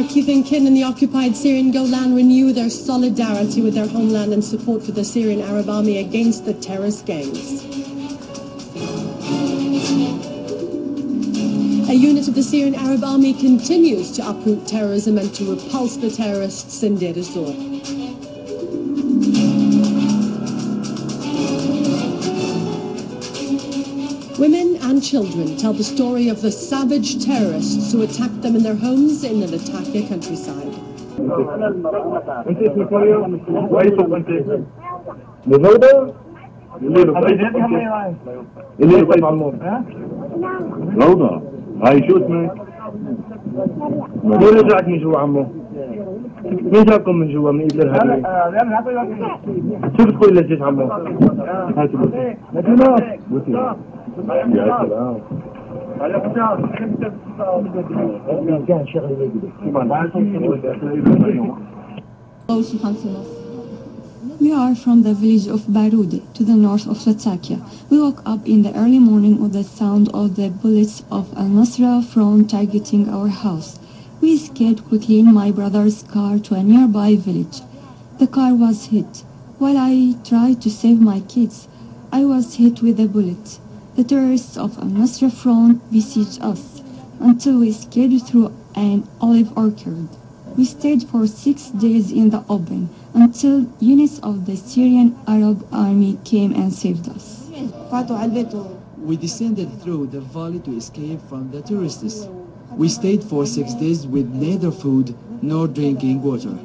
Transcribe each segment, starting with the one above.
keeping kin in the occupied Syrian Golan renew their solidarity with their homeland and support for the Syrian Arab Army against the terrorist gangs. A unit of the Syrian Arab Army continues to uproot terrorism and to repulse the terrorists in Deir ez-Zor. Women and children tell the story of the savage terrorists who attacked them in their homes in the Latakia countryside. هاي شو اسمك؟ مين رجعك من جوا عمو؟ مين جابكم من جوا من ايد الارهابيين؟ شو بتقول للجيش عمو؟ هاتوا بوسي بوسي يا سلام كان شغله We are from the village of Barude, to the north of Latakia. We woke up in the early morning with the sound of the bullets of Al-Nusra front targeting our house. We escaped quickly in my brother's car to a nearby village. The car was hit. While I tried to save my kids, I was hit with a bullet. The terrorists of Al-Nusra front besieged us until we escaped through an olive orchard. We stayed for 6 days in the open until units of the Syrian Arab Army came and saved us. We descended through the valley to escape from the terrorists. We stayed for 6 days with neither food nor drinking water.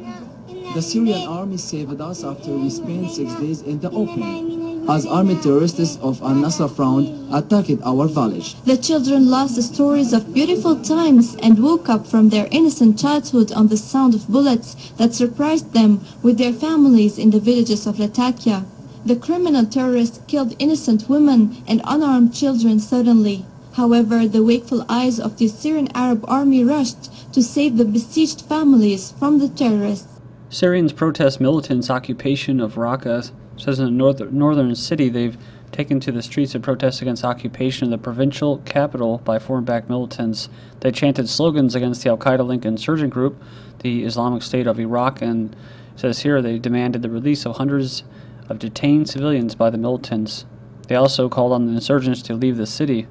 The Syrian army saved us after we spent 6 days in the open, as armed terrorists of Al-Nusra Front attacked our village. The children lost stories of beautiful times and woke up from their innocent childhood on the sound of bullets that surprised them with their families in the villages of Latakia. The criminal terrorists killed innocent women and unarmed children suddenly. However, the wakeful eyes of the Syrian Arab Army rushed to save the besieged families from the terrorists. Syrians protest militants' occupation of Raqqa. Says in a northern city they've taken to the streets to protest against occupation of the provincial capital by foreign-backed militants. They chanted slogans against the Al-Qaeda-linked insurgent group, the Islamic State of Iraq, and it says here they demanded the release of hundreds of detained civilians by the militants. They also called on the insurgents to leave the city.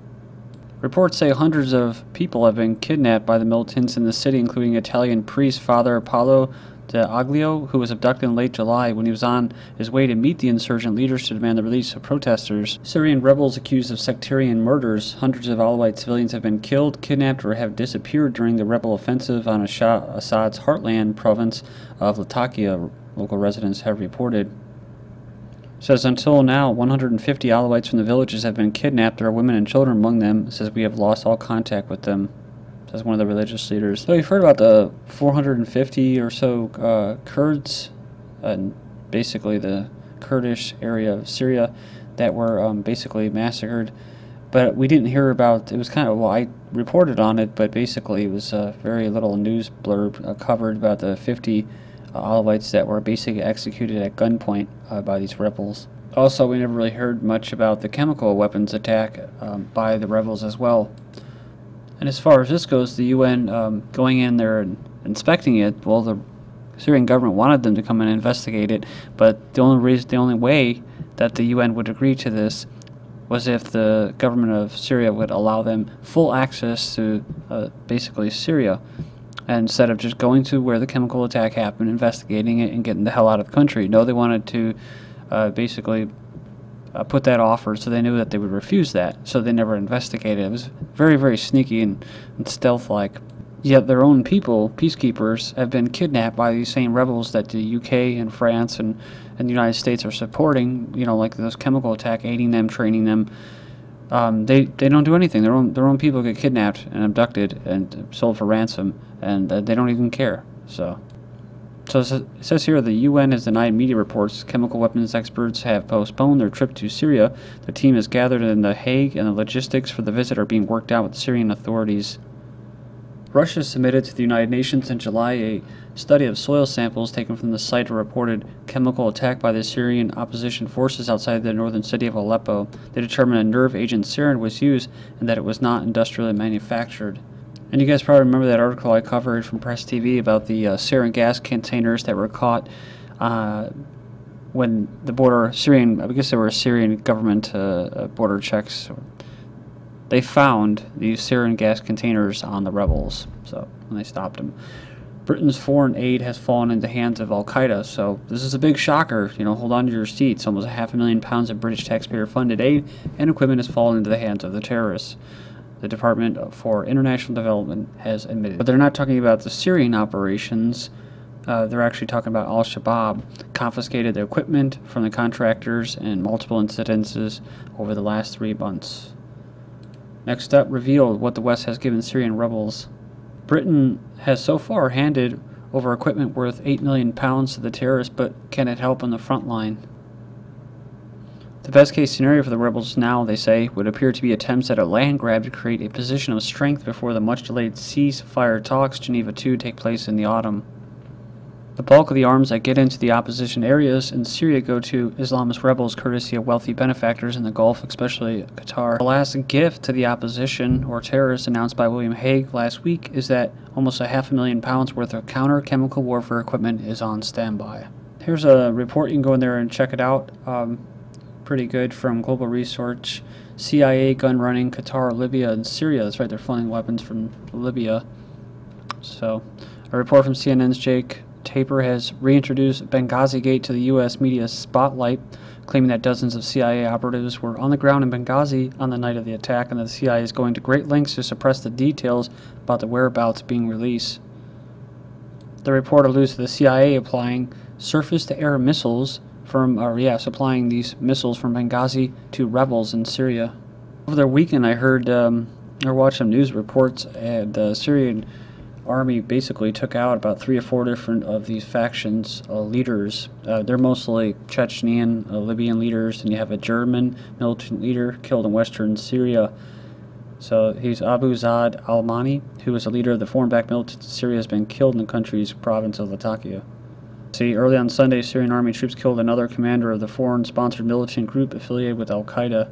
Reports say hundreds of people have been kidnapped by the militants in the city, including Italian priest Father Paolo D'Aglio, who was abducted in late July when he was on his way to meet the insurgent leaders to demand the release of protesters. Syrian rebels accused of sectarian murders. Hundreds of Alawite civilians have been killed, kidnapped, or have disappeared during the rebel offensive on Assad's heartland province of Latakia, local residents have reported. It says until now, 150 Alawites from the villages have been kidnapped. There are women and children among them. It says we have lost all contact with them. As one of the religious leaders. So you've heard about the 450 or so Kurds, and basically the Kurdish area of Syria, that were basically massacred. But we didn't hear about, it was kind of, well, I reported on it, but basically it was a very little news blurb covered about the 50 Alawites that were basically executed at gunpoint by these rebels. Also, we never really heard much about the chemical weapons attack by the rebels as well. And as far as this goes, the UN going in there and inspecting it, well, the Syrian government wanted them to come and investigate it, but the only way that the UN would agree to this was if the government of Syria would allow them full access to basically Syria, and instead of just going to where the chemical attack happened, investigating it, and getting the hell out of the country. No, they wanted to basically put that offer, so they knew that they would refuse that, so they never investigated. It was very, very sneaky and stealth-like. Yet their own people, peacekeepers, have been kidnapped by these same rebels that the UK and France and the United States are supporting, you know, like those chemical attack, aiding them, training them. They don't do anything. Their own people get kidnapped and abducted and sold for ransom, and they don't even care. So it says here the UN has denied media reports chemical weapons experts have postponed their trip to Syria. The team is gathered in The Hague, and the logistics for the visit are being worked out with Syrian authorities. Russia submitted to the United Nations in July a study of soil samples taken from the site of a reported chemical attack by the Syrian opposition forces outside the northern city of Aleppo. They determined a nerve agent sarin was used and that it was not industrially manufactured. And you guys probably remember that article I covered from Press TV about the sarin gas containers that were caught when the border Syrian, I guess they were Syrian government border checks. They found these sarin gas containers on the rebels, so when they stopped them. Britain's foreign aid has fallen into the hands of Al-Qaeda, so this is a big shocker. You know, hold on to your seats. Almost £500,000 of British taxpayer-funded aid and equipment has fallen into the hands of the terrorists. The Department for International Development has admitted. But they're not talking about the Syrian operations. They're actually talking about Al-Shabaab confiscated the equipment from the contractors in multiple incidences over the last 3 months. Next up, revealed what the West has given Syrian rebels. Britain has so far handed over equipment worth £8 million to the terrorists, but can it help on the front line? The best case scenario for the rebels now, they say, would appear to be attempts at a land grab to create a position of strength before the much-delayed ceasefire talks, Geneva II, take place in the autumn. The bulk of the arms that get into the opposition areas in Syria go to Islamist rebels courtesy of wealthy benefactors in the Gulf, especially Qatar. The last gift to the opposition, or terrorists, announced by William Hague last week is that almost £500,000 worth of counter-chemical warfare equipment is on standby. Here's a report. You can go in there and check it out. Pretty good, from Global Research. CIA gun running Qatar, Libya, and Syria. That's right, they're funding weapons from Libya. So, a report from CNN's Jake Taper has reintroduced Benghazi Gate to the U.S. media spotlight, claiming that dozens of CIA operatives were on the ground in Benghazi on the night of the attack, and that the CIA is going to great lengths to suppress the details about the whereabouts being released. The report alludes to the CIA applying surface-to-air missiles supplying these missiles from Benghazi to rebels in Syria. Over the weekend, I heard or watched some news reports, and the Syrian army basically took out about 3 or 4 different of these factions leaders. They're mostly Chechnyan, Libyan leaders, and you have a German militant leader killed in western Syria. So he's Abu Zaid al-Mani, who was a leader of the foreign-backed militant in Syria, has been killed in the country's province of Latakia. See, early on Sunday, Syrian army troops killed another commander of the foreign-sponsored militant group affiliated with Al-Qaeda,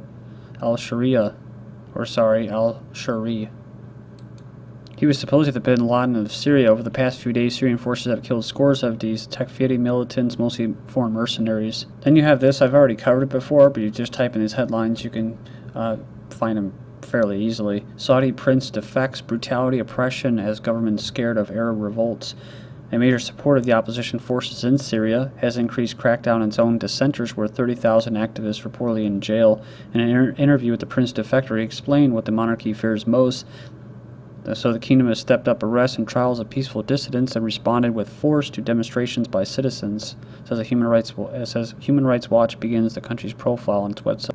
al-Shari. He was supposedly the bin Laden of Syria. Over the past few days, Syrian forces have killed scores of these Takfiri militants, mostly foreign mercenaries. Then you have this. I've already covered it before, but you just type in these headlines, you can find them fairly easily. Saudi prince defects, brutality, oppression as government scared of Arab revolts. A major supporter of the opposition forces in Syria has increased crackdown on its own dissenters, where 30,000 activists reportedly in jail. In an interview with the Prince Defector, he explained what the monarchy fears most. So the kingdom has stepped up arrests and trials of peaceful dissidents and responded with force to demonstrations by citizens. Says Human Rights Watch begins the country's profile on its website.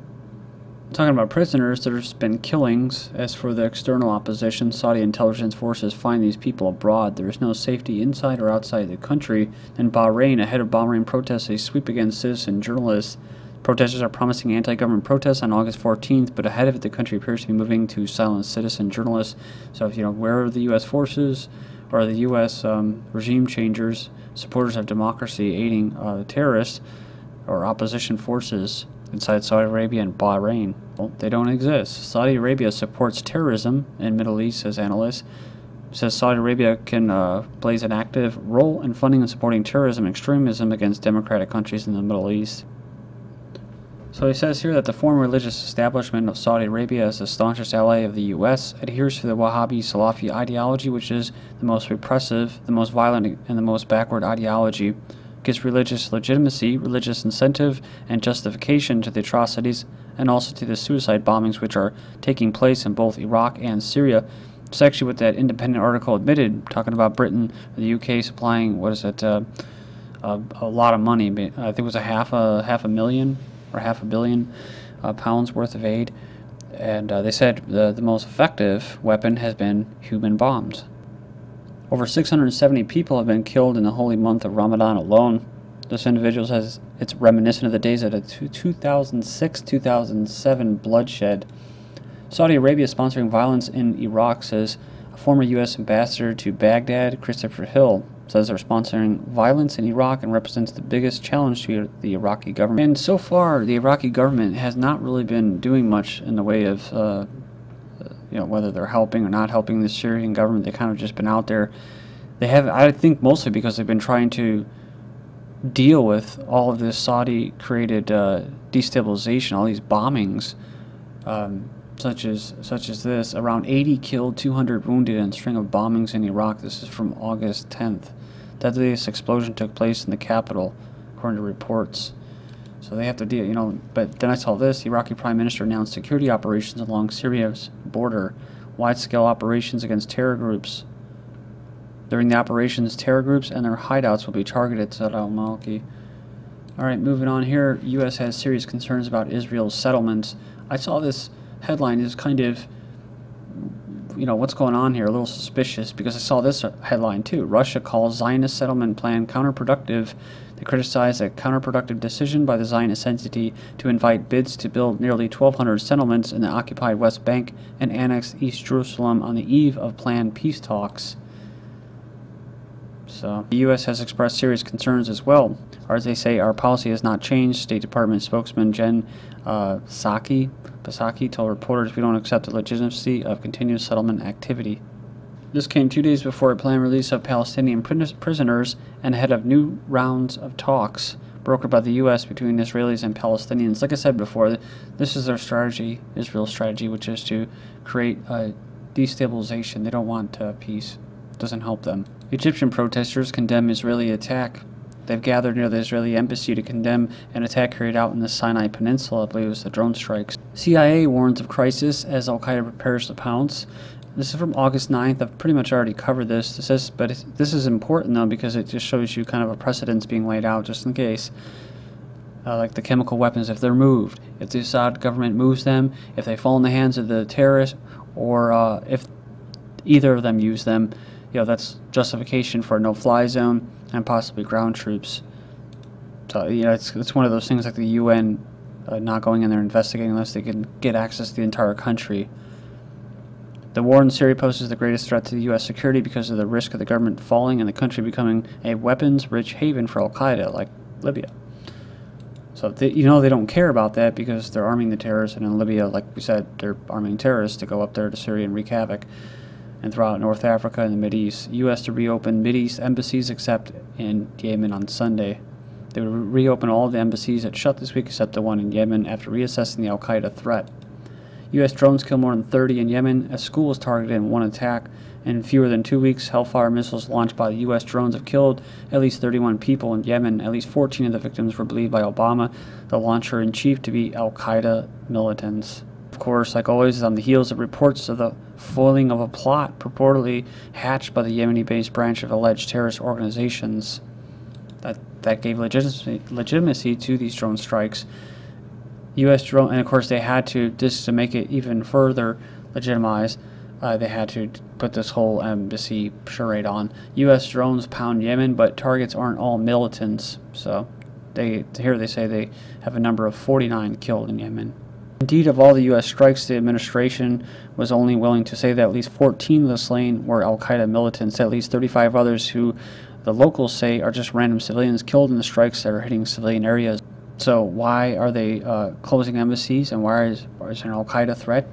Talking about prisoners, there's been killings. As for the external opposition, Saudi intelligence forces find these people abroad. There is no safety inside or outside the country. In Bahrain, ahead of Bahrain protests, a sweep against citizen journalists. Protesters are promising anti-government protests on August 14th, but ahead of it, the country appears to be moving to silence citizen journalists. So if where are the U.S. forces or the U.S. Regime changers, supporters of democracy, aiding terrorists or opposition forces inside Saudi Arabia and Bahrain? Well, they don't exist. Saudi Arabia supports terrorism in Middle East, says analysts. Says Saudi Arabia can plays an active role in funding and supporting terrorism and extremism against democratic countries in the Middle East. So he says here that the foreign religious establishment of Saudi Arabia, as the staunchest ally of the U.S., adheres to the Wahhabi Salafi ideology, which is the most repressive, the most violent, and the most backward ideology. Gives religious legitimacy, religious incentive, and justification to the atrocities, and also to the suicide bombings which are taking place in both Iraq and Syria. It's actually what that independent article admitted, talking about Britain or the UK supplying, a lot of money. I think it was half a million or £500 million pounds worth of aid. And they said the most effective weapon has been human bombs. Over 670 people have been killed in the holy month of Ramadan alone. This individual says it's reminiscent of the days of the 2006-2007 bloodshed. Saudi Arabia sponsoring violence in Iraq, says a former U.S. ambassador to Baghdad, Christopher Hill, says they're sponsoring violence in Iraq and represents the biggest challenge to the Iraqi government. And so far, the Iraqi government has not really been doing much in the way of whether they're helping or not helping the Syrian government. They kind of just been out there. They have, I think, mostly because they've been trying to deal with all of this Saudi-created destabilization, all these bombings, such as this. Around 80 killed, 200 wounded in a string of bombings in Iraq. This is from August 10th. Deadliest explosion took place in the capital, according to reports. So they have to deal, but then I saw this. The Iraqi Prime Minister announced security operations along Syria's border, wide-scale operations against terror groups. During the operations, terror groups and their hideouts will be targeted, said al-Maliki. Alright, moving on here. U.S. has serious concerns about Israel's settlements. I saw this headline is kind of, what's going on here, a little suspicious, because I saw this headline too. Russia calls Zionist settlement plan counterproductive. They criticize a counterproductive decision by the Zionist entity to invite bids to build nearly 1,200 settlements in the occupied West Bank and annex East Jerusalem on the eve of planned peace talks. So the U.S. has expressed serious concerns as well. Or as they say, our policy has not changed. State Department spokesman Jen Psaki told reporters, we don't accept the legitimacy of continuous settlement activity. This came 2 days before a planned release of Palestinian prisoners and ahead of new rounds of talks brokered by the U.S. between Israelis and Palestinians. Like I said before, this is their strategy, Israel's strategy, which is to create a destabilization. They don't want peace. It doesn't help them. Egyptian protesters condemn Israeli attack. They've gathered near the Israeli embassy to condemn an attack carried out in the Sinai Peninsula. I believe it was the drone strikes. CIA warns of crisis as Al-Qaeda prepares to pounce. This is from August 9th. I've pretty much already covered this. This is important, though, because it just shows you kind of a precedence being laid out just in case. Like the chemical weapons, if they're moved, if the Assad government moves them, if they fall in the hands of the terrorists, or if either of them use them, that's justification for a no-fly zone and possibly ground troops. So, it's one of those things like the UN not going in there investigating unless they can get access to the entire country. The war in Syria poses the greatest threat to the U.S. security because of the risk of the government falling and the country becoming a weapons-rich haven for Al-Qaeda, like Libya. So, they don't care about that because they're arming the terrorists, and in Libya, like we said, they're arming terrorists to go up there to Syria and wreak havoc. And throughout North Africa and the Mideast. U.S. to reopen Mideast embassies except in Yemen on Sunday. They would reopen all the embassies that shut this week except the one in Yemen after reassessing the Al-Qaeda threat. U.S. drones kill more than 30 in Yemen. A school was targeted in one attack. In fewer than 2 weeks, Hellfire missiles launched by the U.S. drones have killed at least 31 people in Yemen. At least 14 of the victims were believed by Obama, the launcher-in-chief, to be Al-Qaeda militants. Of course, like always, on the heels of reports of the foiling of a plot purportedly hatched by the Yemeni-based branch of alleged terrorist organizations. That gave legitimacy to these drone strikes. U.S. drone, and of course they had to, just to make it even further legitimized, they had to put this whole embassy charade on. U.S. drones pound Yemen, but targets aren't all militants. So here they say they have a number of 49 killed in Yemen. Indeed, of all the U.S. strikes, the administration was only willing to say that at least 14 of the slain were Al-Qaeda militants. At least 35 others who the locals say are just random civilians killed in the strikes that are hitting civilian areas. So why are they closing embassies, and why is an Al-Qaeda threat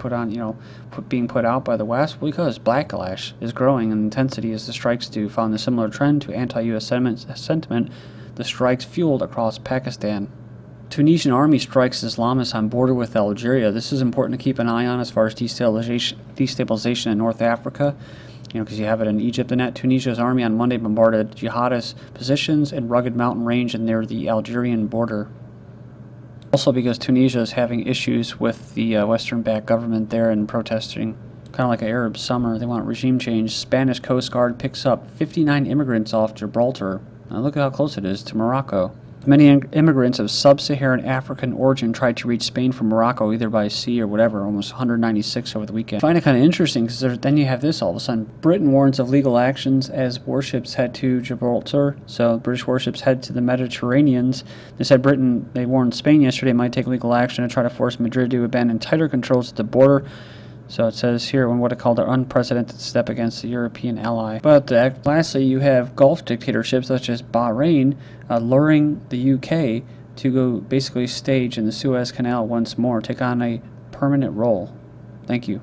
being put out by the West? Well, because backlash is growing in intensity as the strikes do, found a similar trend to anti-U.S. sentiment the strikes fueled across Pakistan. Tunisian army strikes Islamists on border with Algeria. This is important to keep an eye on as far as destabilization in North Africa, because you have it in Egypt and that. Tunisia's army on Monday bombarded jihadist positions in rugged mountain range and near the Algerian border. Also because Tunisia is having issues with the Western-backed government there and protesting, kind of like an Arab summer. They want regime change. Spanish Coast Guard picks up 59 immigrants off Gibraltar. Now look at how close it is to Morocco. Many immigrants of sub-Saharan African origin tried to reach Spain from Morocco, either by sea or whatever, almost 196 over the weekend. I find it kind of interesting because then you have this all of a sudden. Britain warns of legal actions as warships head to Gibraltar. So British warships head to the Mediterranean. They said they warned Spain yesterday might take legal action to try to force Madrid to abandon tighter controls at the border. So it says here, when what it called an unprecedented step against the European ally. But lastly, you have Gulf dictatorships such as Bahrain luring the UK to go basically stage in the Suez Canal once more, take on a permanent role. Thank you.